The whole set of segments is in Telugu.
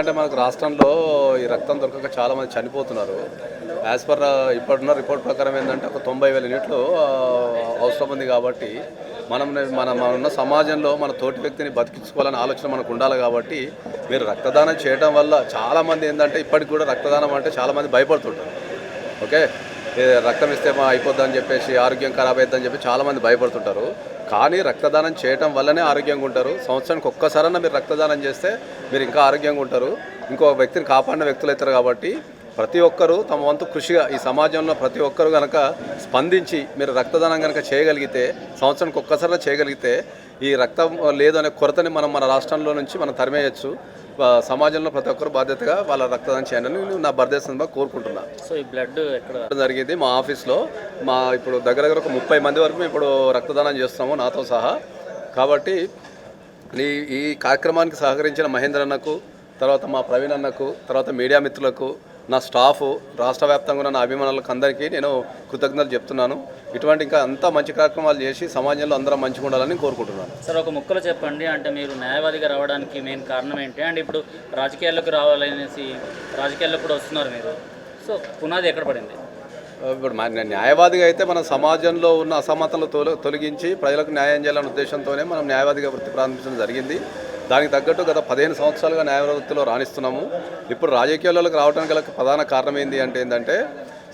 ఎందుకంటే మనకు రాష్ట్రంలో ఈ రక్తం దొరకక చాలామంది చనిపోతున్నారు. యాజ్ పర్ ఇప్పుడున్న రిపోర్ట్ ప్రకారం ఏంటంటే ఒక 90,000 యూనిట్లు అవసరం ఉంది. కాబట్టి మన ఉన్న సమాజంలో మన తోటి వ్యక్తిని బతికించుకోవాలనే ఆలోచన మనకు ఉండాలి. కాబట్టి మీరు రక్తదానం చేయడం వల్ల చాలామంది ఏంటంటే ఇప్పటికి కూడా రక్తదానం అంటే చాలామంది భయపడుతుంటారు. ఓకే, రక్తం ఇస్తే అయిపోద్దని చెప్పేసి ఆరోగ్యం ఖరాబ్ అవుతుందని చెప్పి చాలామంది భయపడుతుంటారు. కానీ రక్తదానం చేయటం వల్లనే ఆరోగ్యంగా ఉంటారు. సంవత్సరానికి ఒక్కసారన్నా మీరు రక్తదానం చేస్తే మీరు ఇంకా ఆరోగ్యంగా ఉంటారు, ఇంకో వ్యక్తిని కాపాడిన వ్యక్తులు అవుతారు. కాబట్టి ప్రతి ఒక్కరూ తమ వంతు కృషిగా ఈ సమాజంలో ప్రతి ఒక్కరూ కనుక స్పందించి మీరు రక్తదానం కనుక చేయగలిగితే, సంవత్సరానికి ఒక్కసారి చేయగలిగితే ఈ రక్తం లేదు అనే కొరతని మన రాష్ట్రంలో నుంచి మనం తరిమేయచ్చు. సమాజంలో ప్రతి ఒక్కరు బాధ్యతగా వాళ్ళ రక్తదానం చేయాలని నా బర్త్డే సందర్భంగా కోరుకుంటున్నాను. సో ఈ బ్లడ్ ఎక్కడ జరిగింది మా ఆఫీస్లో. ఇప్పుడు దగ్గర ఒక 30 మంది వరకు ఇప్పుడు రక్తదానం చేస్తున్నాము నాతో సహా. కాబట్టి ఈ కార్యక్రమానికి సహకరించిన మహేంద్ర అన్నకు, తర్వాత మా ప్రవీణ్ అన్నకు, తర్వాత మీడియా మిత్రులకు, నా స్టాఫ్, రాష్ట్ర వ్యాప్తంగా ఉన్న నా అభిమానులకు అందరికీ నేను కృతజ్ఞతలు చెప్తున్నాను. ఇటువంటి ఇంకా అంతా మంచి కార్యక్రమాలు చేసి సమాజంలో అందరం మంచిగా ఉండాలని కోరుకుంటున్నాను. సార్ ఒక ముక్కలో చెప్పండి, అంటే మీరు న్యాయవాదిగా రావడానికి మెయిన్ కారణం ఏంటి? అండ్ ఇప్పుడు రాజకీయాల్లోకి రావాలనేసి రాజకీయాల్లో కూడా వస్తున్నారు మీరు, సో పునాది ఎక్కడ పడింది? ఇప్పుడు న్యాయవాదిగా అయితే మన సమాజంలో ఉన్న అసమతలు తొలగించి ప్రజలకు న్యాయం చేయాలనే ఉద్దేశంతోనే మనం న్యాయవాదిగా వృత్తి ప్రారంభించడం జరిగింది. దానికి తగ్గట్టు గత 15 సంవత్సరాలుగా న్యాయ వృత్తిలో రాణిస్తున్నాము. ఇప్పుడు రాజకీయాల్లోకి రావడానికి గల ప్రధాన కారణం ఏంటంటే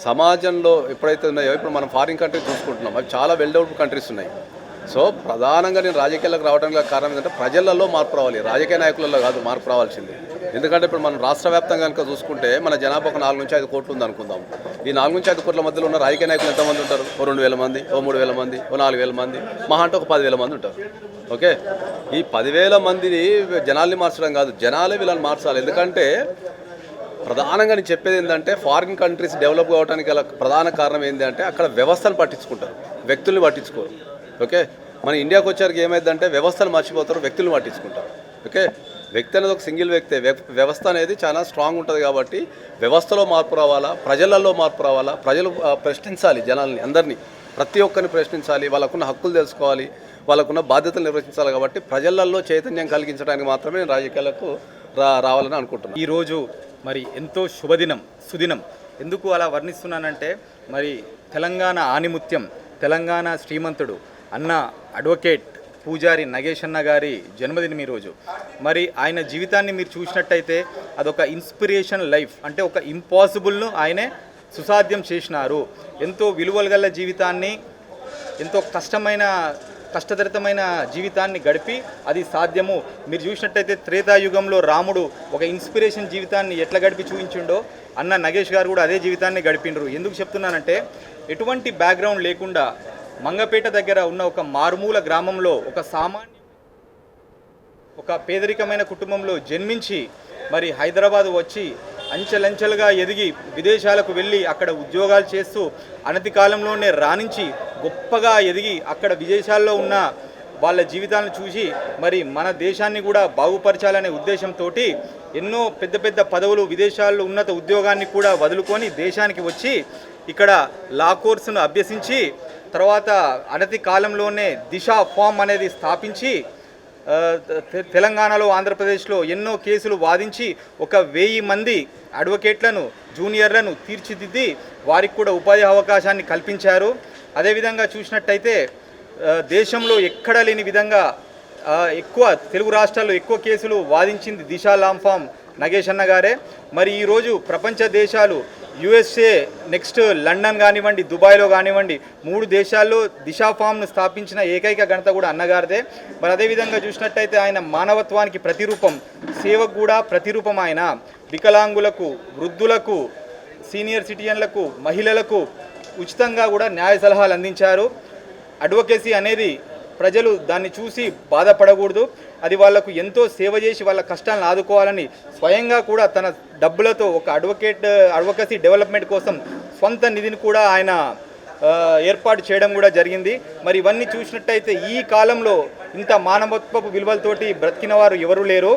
సమాజంలో ఎప్పుడైతే ఉన్నాయో, ఇప్పుడు మనం ఫారిన్ కంట్రీస్ చూసుకుంటున్నాం, అవి చాలా వెల్ డెవలప్డ్ కంట్రీస్ ఉన్నాయి. సో ప్రధానంగా నేను రాజకీయాలకు రావడానికి గల కారణం ఏంటంటే ప్రజలలో మార్పు రావాలి, రాజకీయ నాయకులలో కాదు మార్పు రావాల్సింది. ఎందుకంటే ఇప్పుడు మనం రాష్ట్ర వ్యాప్తంగా కనుక చూసుకుంటే మన జనాభా ఒక 4 నుంచి 5 కోట్లు ఉంది అనుకుందాం. ఈ 4 నుంచి 5 కోట్ల మధ్యలో ఉన్న రాజకీయ నాయకులు ఎంతమంది ఉంటారు? ఓ 2,000 మంది, ఓ 3,000 మంది, ఓ 4,000 మంది, మహా అంటే ఒక 10,000 మంది ఉంటారు. ఓకే, ఈ 10,000 మందిని జనాల్ని మార్చడం కాదు, జనాలే వీళ్ళని మార్చాలి. ఎందుకంటే ప్రధానంగా నేను చెప్పేది ఏంటంటే ఫారిన్ కంట్రీస్ డెవలప్ కావడానికి గల ప్రధాన కారణం ఏంటంటే అక్కడ వ్యవస్థను పట్టించుకుంటారు, వ్యక్తుల్ని పట్టించుకోరు. ఓకే, మన ఇండియాకి వచ్చారికి ఏమైందంటే వ్యవస్థను మర్చిపోతారు, వ్యక్తులను పట్టించుకుంటారు. ఓకే, వ్యక్తి అనేది ఒక సింగిల్ వ్యక్తే, వ్యవస్థ అనేది చాలా స్ట్రాంగ్ ఉంటుంది. కాబట్టి వ్యవస్థలో మార్పు రావాలా, ప్రజలలో మార్పు రావాలా, ప్రజలు ప్రశ్నించాలి, జనాల్ని అందరినీ ప్రతి ఒక్కరిని ప్రశ్నించాలి, వాళ్ళకున్న హక్కులు తెలుసుకోవాలి, వాళ్ళకున్న బాధ్యతలు నిర్వహించాలి. కాబట్టి ప్రజలలో చైతన్యం కలిగించడానికి మాత్రమే నేను రాజకీయాలకు రావాలని అనుకుంటున్నాను. ఈరోజు మరి ఎంతో శుభదినం, సుదినం. ఎందుకు అలా వర్ణిస్తున్నానంటే మరి తెలంగాణ ఆణిముత్యం, తెలంగాణ శ్రీమంతుడు అన్న అడ్వకేట్ పూజారి నగేష్ అన్న గారి జన్మదినం ఈరోజు. మరి ఆయన జీవితాన్ని మీరు చూసినట్టయితే అదొక ఇన్స్పిరేషన్ లైఫ్, అంటే ఒక ఇంపాసిబుల్ను ఆయనే సుసాధ్యం చేసినారు. ఎంతో విలువలు గల జీవితాన్ని, ఎంతో కష్టతరితమైన జీవితాన్ని గడిపి అది సాధ్యము. మీరు చూసినట్టయితే త్రేతాయుగంలో రాముడు ఒక ఇన్స్పిరేషన్ జీవితాన్ని ఎట్లా గడిపి చూపించిండో అన్న నగేష్ గారు కూడా అదే జీవితాన్ని గడిపిండ్రు. ఎందుకు చెప్తున్నానంటే ఎటువంటి బ్యాక్గ్రౌండ్ లేకుండా మంగపేట దగ్గర ఉన్న ఒక మారుమూల గ్రామంలో ఒక పేదరికమైన కుటుంబంలో జన్మించి మరి హైదరాబాద్ వచ్చి అంచెలంచెలుగా ఎదిగి విదేశాలకు వెళ్ళి అక్కడ ఉద్యోగాలు చేస్తూ అనతి కాలంలోనే రాణించి గొప్పగా ఎదిగి అక్కడ విదేశాల్లో ఉన్న వాళ్ళ జీవితాలను చూసి మరి మన దేశాన్ని కూడా బాగుపరచాలనే ఉద్దేశంతో ఎన్నో పెద్ద పెద్ద పదవులు, విదేశాల్లో ఉన్నత ఉద్యోగాన్ని కూడా వదులుకొని దేశానికి వచ్చి ఇక్కడ లా కోర్సును అభ్యసించి తర్వాత అనతి కాలంలోనే దిశ ఫామ్ అనేది స్థాపించి తెలంగాణలో, ఆంధ్రప్రదేశ్లో ఎన్నో కేసులు వాదించి 1,000 మంది అడ్వకేట్లను, జూనియర్లను తీర్చిదిద్ది వారికి కూడా ఉపాధి అవకాశాన్ని కల్పించారు. అదేవిధంగా చూసినట్టయితే దేశంలో ఎక్కడ లేని విధంగా ఎక్కువ తెలుగు రాష్ట్రాల్లో ఎక్కువ కేసులు వాదించింది దిశా లాంగ్ ఫామ్ నగేష్ అన్న గారే. మరి ఈరోజు ప్రపంచ దేశాలు USA, నెక్స్ట్ లండన్ కానివ్వండి, దుబాయ్లో కానివ్వండి, 3 దేశాల్లో దిశా ఫామ్ను స్థాపించిన ఏకైక ఘనత కూడా అన్నగారిదే. మరి అదేవిధంగా చూసినట్టయితే ఆయన మానవత్వానికి ప్రతిరూపం, సేవకు కూడా ప్రతిరూపం. ఆయన వికలాంగులకు, వృద్ధులకు, సీనియర్ సిటిజన్లకు, మహిళలకు ఉచితంగా కూడా న్యాయ సలహాలు అందించారు. అడ్వకేసీ అనేది ప్రజలు దాన్ని చూసి బాధపడకూడదు, అది వాళ్లకు ఎంతో సేవ చేసి వాళ్ళ కష్టాలను ఆదుకోవాలని స్వయంగా కూడా తన డబ్బులతో ఒక అడ్వకేసీ డెవలప్మెంట్ కోసం స్వంత నిధిని కూడా ఆయన ఏర్పాటు చేయడం కూడా జరిగింది. మరి ఇవన్నీ చూసినట్టయితే ఈ కాలంలో ఇంత మానవత్వపు విలువలతోటి బ్రతికిన వారు ఎవరు లేరు.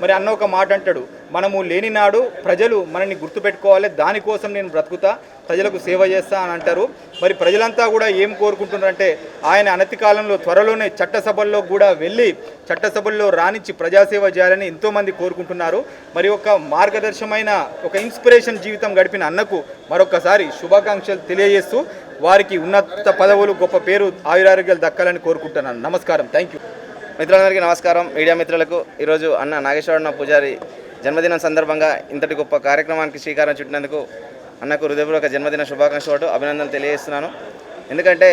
మరి అన్న ఒక మాట అంటాడు, మనము లేని నాడు ప్రజలు మనల్ని గుర్తుపెట్టుకోవాలి, దానికోసం నేను బ్రతుకుతా, ప్రజలకు సేవ చేస్తా అని అంటారు. మరి ప్రజలంతా కూడా ఏం కోరుకుంటున్నారంటే ఆయన అనతి కాలంలో త్వరలోనే చట్టసభల్లో కూడా వెళ్ళి చట్టసభల్లో రాణించి ప్రజాసేవ చేయాలని ఎంతోమంది కోరుకుంటున్నారు. మరి ఒక మార్గదర్శమైన ఒక ఇన్స్పిరేషన్ జీవితం గడిపిన అన్నకు మరొకసారి శుభాకాంక్షలు తెలియజేస్తూ వారికి ఉన్నత పదవులు గొప్ప పేరు ఆయురారోగ్యాలు దక్కాలని కోరుకుంటున్నాను. నమస్కారం. Thank you. మిత్రులందరికీ నమస్కారం. మీడియా మిత్రులకు ఈరోజు అన్న నాగేశ్వరన్న పూజారి జన్మదినం సందర్భంగా ఇంతటి గొప్ప కార్యక్రమానికి శ్రీకారం చుట్టినందుకు అన్నకు హృదయపూర్వక జన్మదిన శుభాకాంక్షలు అభినందనలు తెలియజేస్తున్నాను. ఎందుకంటే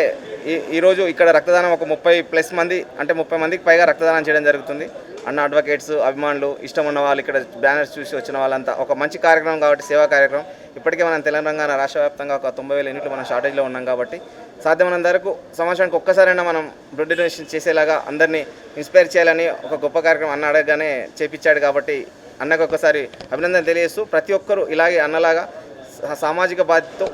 ఈరోజు ఇక్కడ రక్తదానం ఒక 30+ మంది అంటే 30 మందికి పైగా రక్తదానం చేయడం జరుగుతుంది. అన్న అడ్వకేట్స్, అభిమానులు, ఇష్టం ఉన్న వాళ్ళు, ఇక్కడ బ్యానర్స్ చూసి వచ్చిన వాళ్ళంతా ఒక మంచి కార్యక్రమం కాబట్టి సేవా కార్యక్రమం. ఇప్పటికే మనం తెలంగాణ రాష్ట్ర వ్యాప్తంగా ఒక 90,000 యూనిట్లు మనం షార్టేజ్లో ఉన్నాం కాబట్టి సాధ్యమైనంత వరకు సంవత్సరానికి ఒక్కసారైనా మనం బ్లడ్ డొనేషన్ చేసేలాగా అందరినీ ఇన్స్పైర్ చేయాలని ఒక గొప్ప కార్యక్రమం అన్న అడగగానే చేపించాడు. కాబట్టి అన్నకు ఒక్కసారి అభినందన తెలియజేస్తూ ప్రతి ఒక్కరూ ఇలాగే అన్నలాగా సామాజిక బాధ్యతతో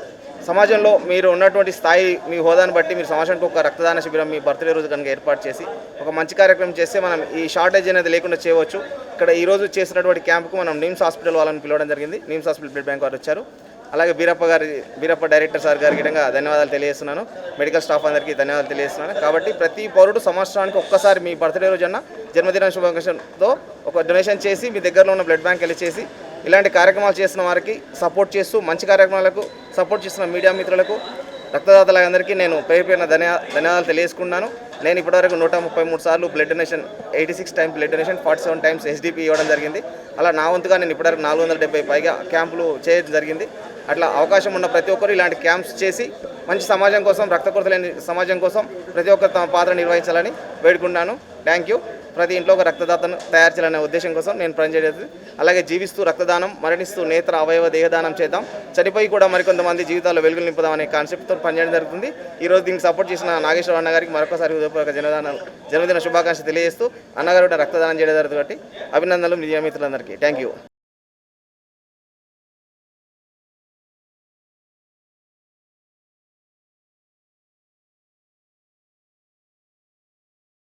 సమాజంలో మీరు ఉన్నటువంటి స్థాయి, మీ హోదాను బట్టి మీరు సంవత్సరానికి ఒక రక్తదాన శిబిరం మీ బర్త్డే రోజు కనుక ఏర్పాటు చేసి ఒక మంచి కార్యక్రమం చేస్తే మనం ఈ షార్టేజ్ అనేది లేకుండా చేయవచ్చు. ఇక్కడ ఈరోజు చేసినటువంటి క్యాంపుకు మనం నిమ్స్ హాస్పిటల్ వాళ్ళని పిలవడం జరిగింది. నిమ్స్ హాస్పిటల్ బ్లడ్ బ్యాంక్ వారు వచ్చారు. అలాగే బీరప్ప డైరెక్టర్ సార్ గారికి విధంగా ధన్యవాదాలు తెలియజేస్తున్నాను. మెడికల్ స్టాఫ్ అందరికీ ధన్యవాదాలు తెలియజేస్తున్నాను. కాబట్టి ప్రతి పౌరుడు సంవత్సరానికి ఒక్కసారి మీ బర్త్డే రోజున జన్మదిన శుభాకాంక్షలతో ఒక డొనేషన్ చేసి మీ దగ్గరలో ఉన్న బ్లడ్ బ్యాంక్ వెళ్ళి చేసి ఇలాంటి కార్యక్రమాలు చేస్తున్న వారికి సపోర్ట్ చేస్తూ మంచి కార్యక్రమాలకు సపోర్ట్ చేస్తున్న మీడియా మిత్రులకు, రక్తదాతలందరికీ నేను పేరు ధన్యవాదాలు తెలియజేసుకున్నాను. నేను ఇప్పటివరకు 133 సార్లు blood donation, 86 times blood donation, 47 times SDP ఇవ్వడం జరిగింది. అలా నా వంతుగా నేను ఇప్పటివరకు 470 పైగా క్యాంపులు చేయడం జరిగింది. అట్లా అవకాశం ఉన్న ప్రతి ఒక్కరు ఇలాంటి క్యాంప్స్ చేసి మంచి సమాజం కోసం, రక్త కొరత లేని సమాజం కోసం ప్రతి ఒక్కరు తమ పాత్ర నిర్వహించాలని వేడుకున్నాను. Thank you. ప్రతి ఇంట్లో ఒక రక్తదాతను తయారు చేయాలనే ఉద్దేశం కోసం నేను పనిచేయలేదు. అలాగే జీవిస్తూ రక్తదానం, మరణిస్తూ నేత్ర అవయవ దేహదానం చేద్దాం, చనిపోయి కూడా మరికొంతమంది జీవితాల్లో వెలుగులు నింపుదాం అనే కాన్సెప్ట్తో పనిచేయడం జరుగుతుంది. ఈరోజు దీనికి సపోర్ట్ చేసిన నాగేశ్వర అన్న గారికి మరొకసారి హృదయపూర్వక జన్మదిన శుభాకాంక్షలు తెలియజేస్తూ అన్నగారు రక్తదానం చేయడం జరుగుతుంది. కాబట్టి అభినందనలు మీడియా మిత్రులందరికీ. Thank you.